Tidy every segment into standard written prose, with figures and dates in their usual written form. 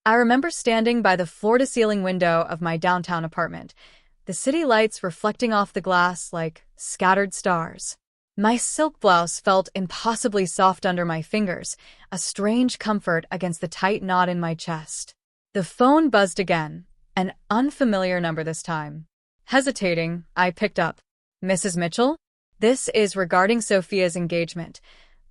I remember standing by the floor-to-ceiling window of my downtown apartment, the city lights reflecting off the glass like scattered stars. My silk blouse felt impossibly soft under my fingers, a strange comfort against the tight knot in my chest. The phone buzzed again, an unfamiliar number this time. Hesitating, I picked up. "Mrs. Mitchell? This is regarding Sophia's engagement."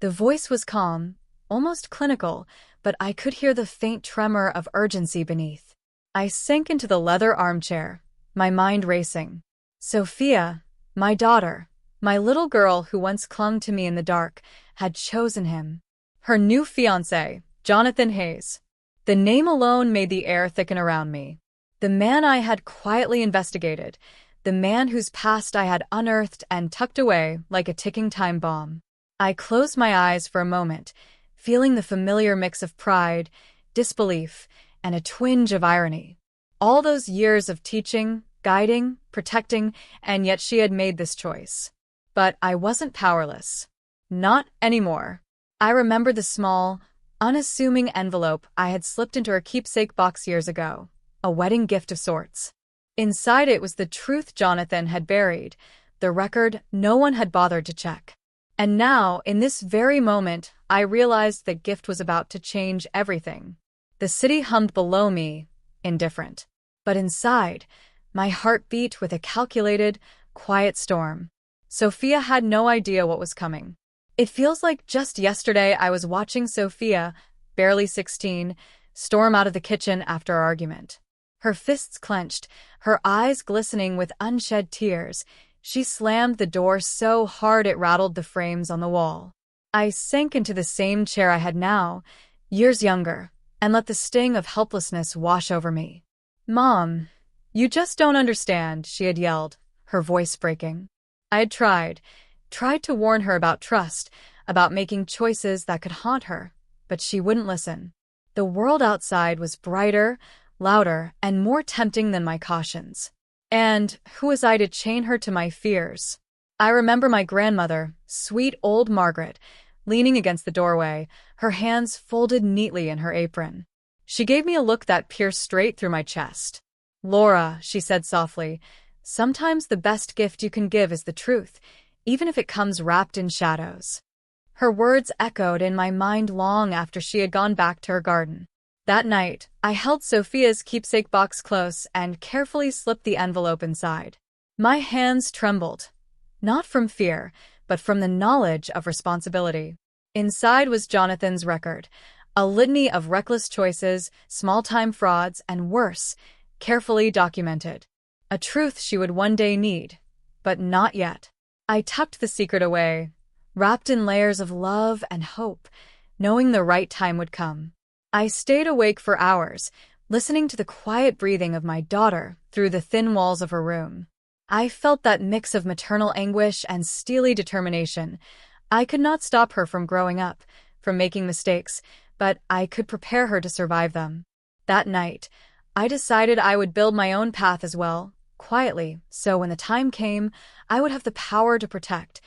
The voice was calm, almost clinical, but I could hear the faint tremor of urgency beneath. I sank into the leather armchair, my mind racing. Sophia, my daughter, my little girl who once clung to me in the dark, had chosen him. Her new fiancé, Jonathan Hayes. The name alone made the air thicken around me. The man I had quietly investigated, the man whose past I had unearthed and tucked away like a ticking time bomb. I closed my eyes for a moment, feeling the familiar mix of pride, disbelief, and a twinge of irony. All those years of teaching, guiding, protecting, and yet she had made this choice. But I wasn't powerless. Not anymore. I remembered the small, unassuming envelope I had slipped into her keepsake box years ago, a wedding gift of sorts. Inside it was the truth Jonathan had buried, the record no one had bothered to check. And now, in this very moment, I realized the gift was about to change everything. The city hummed below me, indifferent. But inside, my heart beat with a calculated, quiet storm. Sophia had no idea what was coming. It feels like just yesterday I was watching Sophia, barely 16, storm out of the kitchen after our argument. Her fists clenched, her eyes glistening with unshed tears. She slammed the door so hard it rattled the frames on the wall. I sank into the same chair I had now, years younger, and let the sting of helplessness wash over me. "Mom, you just don't understand," she had yelled, her voice breaking. I had tried to warn her about trust, about making choices that could haunt her, but she wouldn't listen. The world outside was brighter, louder, and more tempting than my cautions. And who was I to chain her to my fears? I remember my grandmother, sweet old Margaret, leaning against the doorway, her hands folded neatly in her apron. She gave me a look that pierced straight through my chest. "Laura," she said softly, "sometimes the best gift you can give is the truth, even if it comes wrapped in shadows." Her words echoed in my mind long after she had gone back to her garden. That night, I held Sophia's keepsake box close and carefully slipped the envelope inside. My hands trembled, not from fear, but from the knowledge of responsibility. Inside was Jonathan's record, a litany of reckless choices, small-time frauds, and worse, carefully documented. A truth she would one day need, but not yet. I tucked the secret away, wrapped in layers of love and hope, knowing the right time would come. I stayed awake for hours, listening to the quiet breathing of my daughter through the thin walls of her room. I felt that mix of maternal anguish and steely determination. I could not stop her from growing up, from making mistakes, but I could prepare her to survive them. That night, I decided I would build my own path as well, quietly, so when the time came, I would have the power to protect,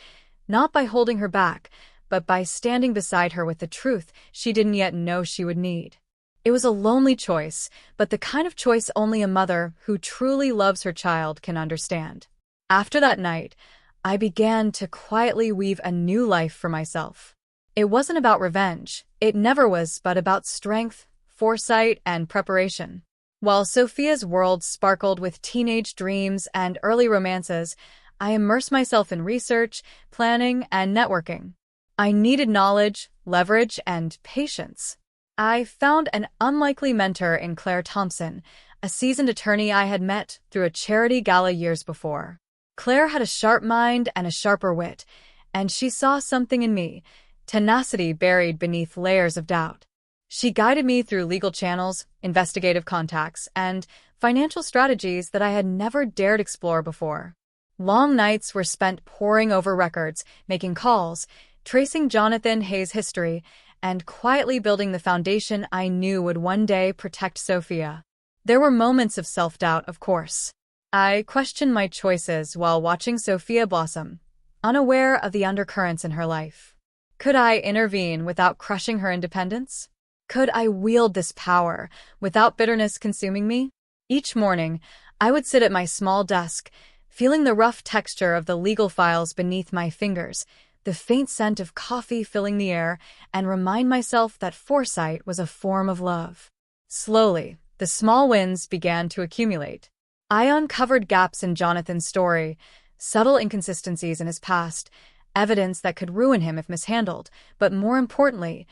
not by holding her back, but by standing beside her with the truth she didn't yet know she would need. It was a lonely choice, but the kind of choice only a mother who truly loves her child can understand. After that night, I began to quietly weave a new life for myself. It wasn't about revenge, it never was, but about strength, foresight, and preparation. While Sophia's world sparkled with teenage dreams and early romances, I immersed myself in research, planning, and networking. I needed knowledge, leverage, and patience. I found an unlikely mentor in Claire Thompson, a seasoned attorney I had met through a charity gala years before. Claire had a sharp mind and a sharper wit, and she saw something in me, tenacity buried beneath layers of doubt. She guided me through legal channels, investigative contacts, and financial strategies that I had never dared explore before. Long nights were spent poring over records, making calls, tracing Jonathan Hayes' history, and quietly building the foundation I knew would one day protect Sophia. There were moments of self-doubt, of course. I questioned my choices while watching Sophia blossom, unaware of the undercurrents in her life. Could I intervene without crushing her independence? Could I wield this power without bitterness consuming me? Each morning, I would sit at my small desk, feeling the rough texture of the legal files beneath my fingers, the faint scent of coffee filling the air, and remind myself that foresight was a form of love. Slowly, the small wins began to accumulate. I uncovered gaps in Jonathan's story, subtle inconsistencies in his past, evidence that could ruin him if mishandled, but more importantly,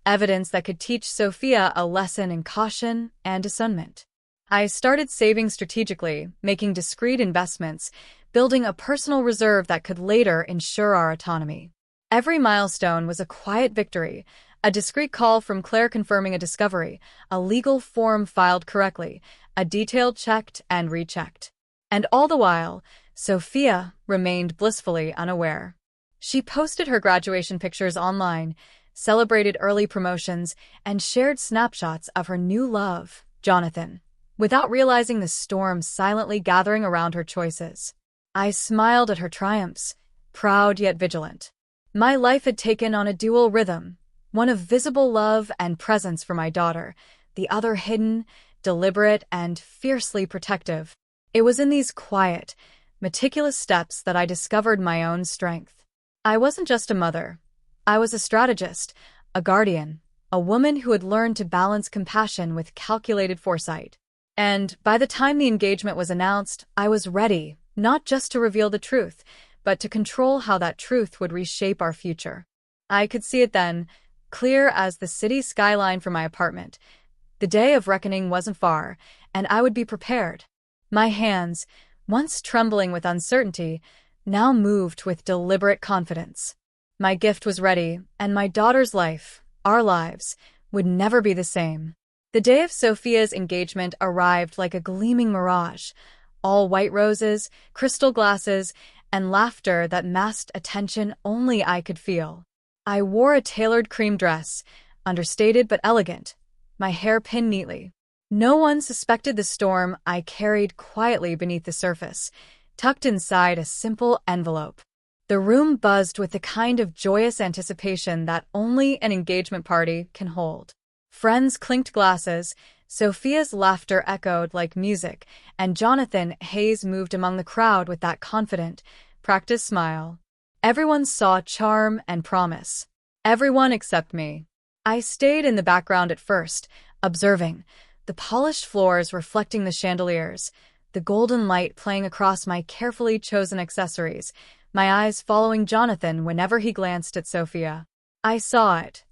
evidence that could teach Sophia a lesson in caution and discernment. I started saving strategically, making discreet investments, building a personal reserve that could later ensure our autonomy. Every milestone was a quiet victory, a discreet call from Claire confirming a discovery, a legal form filed correctly, a detail checked and rechecked. And all the while, Sophia remained blissfully unaware. She posted her graduation pictures online, celebrated early promotions, and shared snapshots of her new love, Jonathan, without realizing the storm silently gathering around her choices. I smiled at her triumphs, proud yet vigilant. My life had taken on a dual rhythm, one of visible love and presence for my daughter, the other hidden, deliberate, and fiercely protective. It was in these quiet, meticulous steps that I discovered my own strength. I wasn't just a mother. I was a strategist, a guardian, a woman who had learned to balance compassion with calculated foresight. And by the time the engagement was announced, I was ready, not just to reveal the truth, but to control how that truth would reshape our future. I could see it then, clear as the city skyline from my apartment. The day of reckoning wasn't far, and I would be prepared. My hands, once trembling with uncertainty, now moved with deliberate confidence. My gift was ready, and my daughter's life, our lives, would never be the same. The day of Sophia's engagement arrived like a gleaming mirage, all white roses, crystal glasses, and laughter that masked a tension only I could feel. I wore a tailored cream dress, understated but elegant, my hair pinned neatly. No one suspected the storm I carried quietly beneath the surface, tucked inside a simple envelope. The room buzzed with the kind of joyous anticipation that only an engagement party can hold. Friends clinked glasses, Sophia's laughter echoed like music, and Jonathan Hayes moved among the crowd with that confident, practiced smile. Everyone saw charm and promise. Everyone except me. I stayed in the background at first, observing, the polished floors reflecting the chandeliers, the golden light playing across my carefully chosen accessories, my eyes following Jonathan whenever he glanced at Sophia. I saw it.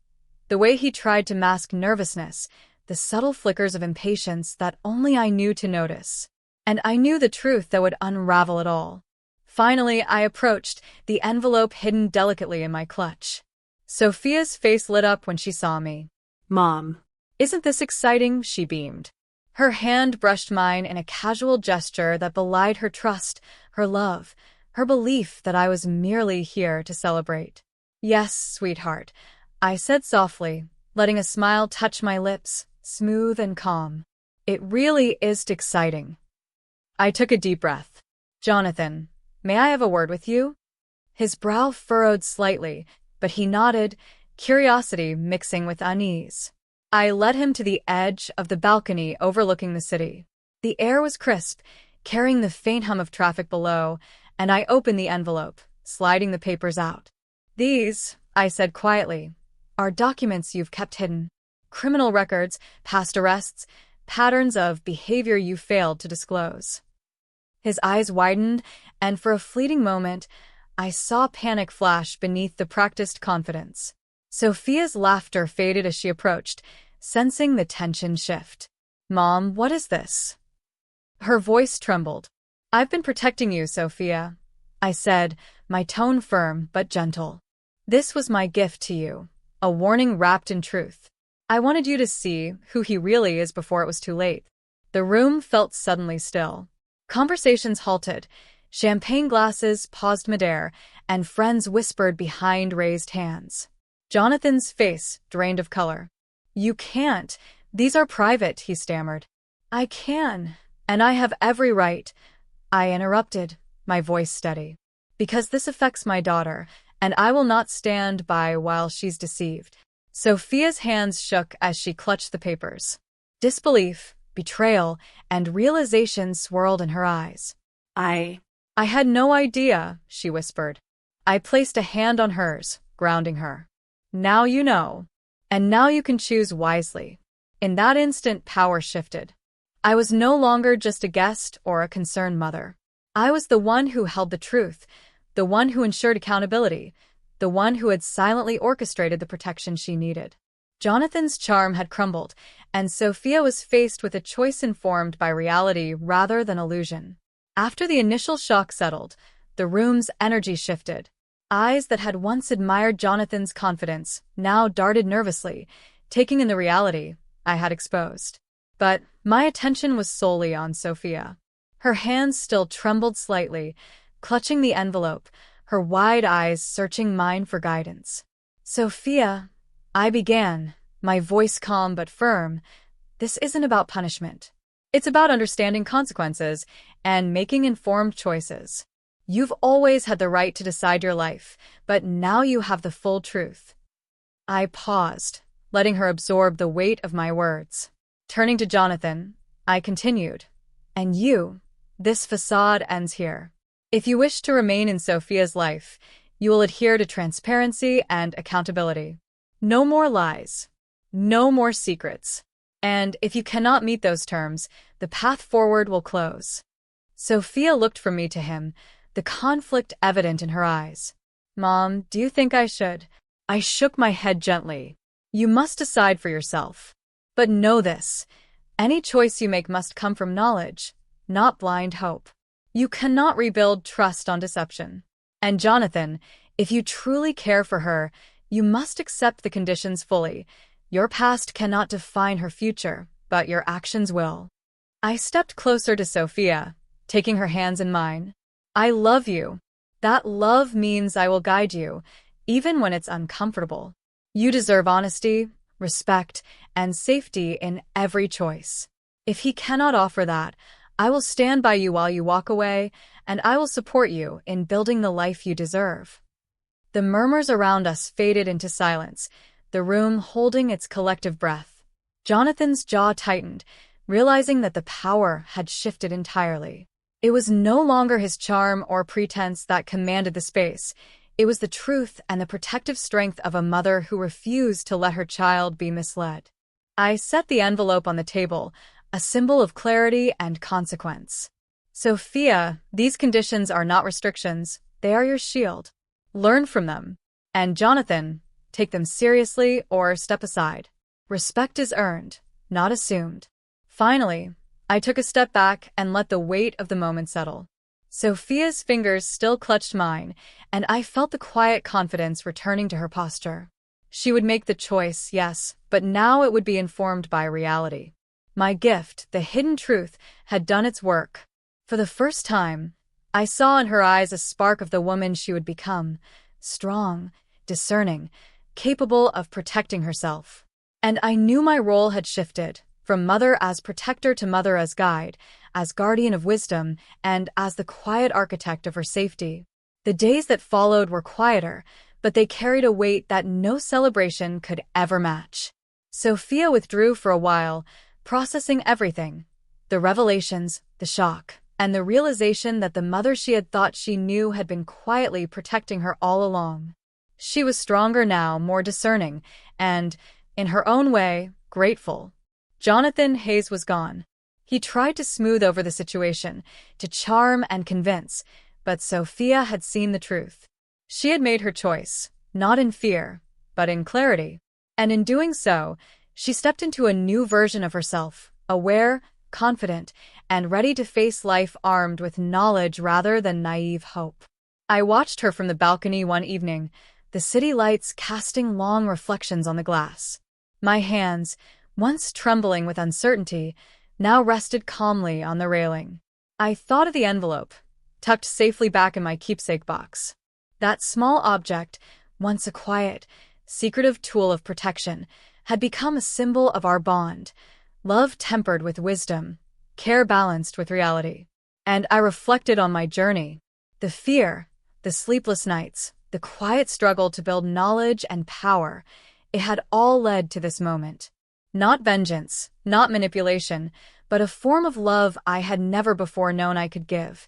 The way he tried to mask nervousness, the subtle flickers of impatience that only I knew to notice. And I knew the truth that would unravel it all. Finally, I approached, the envelope hidden delicately in my clutch. Sophia's face lit up when she saw me. Mom. Isn't this exciting? She beamed. Her hand brushed mine in a casual gesture that belied her trust, her love, her belief that I was merely here to celebrate. Yes, sweetheart, I said softly, letting a smile touch my lips, smooth and calm. It really is exciting. I took a deep breath. Jonathan, may I have a word with you? His brow furrowed slightly, but he nodded, curiosity mixing with unease. I led him to the edge of the balcony overlooking the city. The air was crisp, carrying the faint hum of traffic below, and I opened the envelope, sliding the papers out. These, I said quietly, are documents you've kept hidden. Criminal records, past arrests, patterns of behavior you failed to disclose. His eyes widened, and for a fleeting moment, I saw panic flash beneath the practiced confidence. Sophia's laughter faded as she approached, sensing the tension shift. Mom, what is this? Her voice trembled. I've been protecting you, Sophia, I said, my tone firm but gentle. This was my gift to you, a warning wrapped in truth. I wanted you to see who he really is before it was too late. The room felt suddenly still. Conversations halted, champagne glasses paused midair, and friends whispered behind raised hands. Jonathan's face drained of color. You can't. These are private, he stammered. I can, and I have every right. I interrupted, my voice steady. Because this affects my daughter, and I will not stand by while she's deceived. Sophia's hands shook as she clutched the papers. Disbelief, betrayal, and realization swirled in her eyes. I had no idea, she whispered. I placed a hand on hers, grounding her. Now you know. And now you can choose wisely. In that instant, power shifted. I was no longer just a guest or a concerned mother. I was the one who held the truth, the one who ensured accountability, the one who had silently orchestrated the protection she needed. Jonathan's charm had crumbled, and Sophia was faced with a choice informed by reality rather than illusion. After the initial shock settled, the room's energy shifted. Eyes that had once admired Jonathan's confidence now darted nervously, taking in the reality I had exposed. But my attention was solely on Sophia. Her hands still trembled slightly, clutching the envelope, her wide eyes searching mine for guidance. Sophia, I began, my voice calm but firm, this isn't about punishment. It's about understanding consequences and making informed choices. You've always had the right to decide your life, but now you have the full truth. I paused, letting her absorb the weight of my words. Turning to Jonathan, I continued. And you, this facade ends here. If you wish to remain in Sophia's life, you will adhere to transparency and accountability. No more lies. No more secrets. And if you cannot meet those terms, the path forward will close. Sophia looked from me to him, the conflict evident in her eyes. Mom, do you think I should? I shook my head gently. You must decide for yourself. But know this, any choice you make must come from knowledge, not blind hope. You cannot rebuild trust on deception. And Jonathan, if you truly care for her, you must accept the conditions fully. Your past cannot define her future, but your actions will. I stepped closer to Sophia, taking her hands in mine. I love you. That love means I will guide you, even when it's uncomfortable. You deserve honesty, respect, and safety in every choice. If he cannot offer that, I will stand by you while you walk away, and I will support you in building the life you deserve. The murmurs around us faded into silence, the room holding its collective breath. Jonathan's jaw tightened, realizing that the power had shifted entirely. It was no longer his charm or pretense that commanded the space. It was the truth and the protective strength of a mother who refused to let her child be misled. I set the envelope on the table, a symbol of clarity and consequence. Sophia, these conditions are not restrictions, they are your shield. Learn from them. And Jonathan, take them seriously or step aside. Respect is earned, not assumed. Finally, I took a step back and let the weight of the moment settle. Sophia's fingers still clutched mine, and I felt the quiet confidence returning to her posture. She would make the choice, yes, but now it would be informed by reality. My gift, the hidden truth, had done its work. For the first time, I saw in her eyes a spark of the woman she would become, strong, discerning, capable of protecting herself. And I knew my role had shifted, from mother as protector to mother as guide, as guardian of wisdom, and as the quiet architect of her safety. The days that followed were quieter, but they carried a weight that no celebration could ever match. Sophia withdrew for a while, processing everything, the revelations, the shock, and the realization that the mother she had thought she knew had been quietly protecting her all along. She was stronger now, more discerning, and, in her own way, grateful. Jonathan Hayes was gone. He tried to smooth over the situation, to charm and convince, but Sophia had seen the truth. She had made her choice, not in fear, but in clarity. And in doing so, she stepped into a new version of herself, aware, confident, and ready to face life armed with knowledge rather than naive hope. I watched her from the balcony one evening, the city lights casting long reflections on the glass. My hands, once trembling with uncertainty, now rested calmly on the railing. I thought of the envelope, tucked safely back in my keepsake box. That small object, once a quiet, secretive tool of protection, had become a symbol of our bond, love tempered with wisdom, care balanced with reality. And I reflected on my journey, the fear, the sleepless nights, the quiet struggle to build knowledge and power. It had all led to this moment. Not vengeance, not manipulation, but a form of love I had never before known I could give.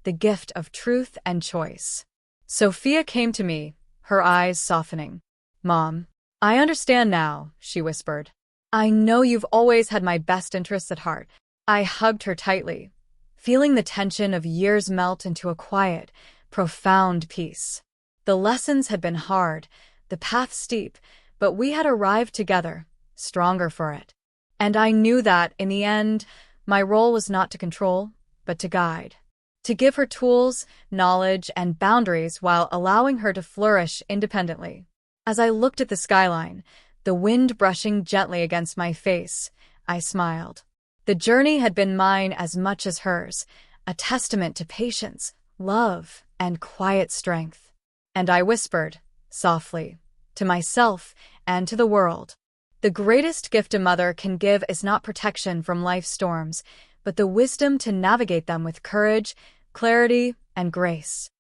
The gift of truth and choice. Sophia came to me, her eyes softening. "Mom, I understand now," she whispered. "I know you've always had my best interests at heart." I hugged her tightly, feeling the tension of years melt into a quiet, profound peace. The lessons had been hard, the path steep, but we had arrived together, stronger for it. And I knew that, in the end, my role was not to control, but to guide. To give her tools, knowledge, and boundaries while allowing her to flourish independently. As I looked at the skyline, the wind brushing gently against my face, I smiled. The journey had been mine as much as hers, a testament to patience, love, and quiet strength. And I whispered, softly, to myself and to the world. The greatest gift a mother can give is not protection from life's storms, but the wisdom to navigate them with courage, clarity, and grace.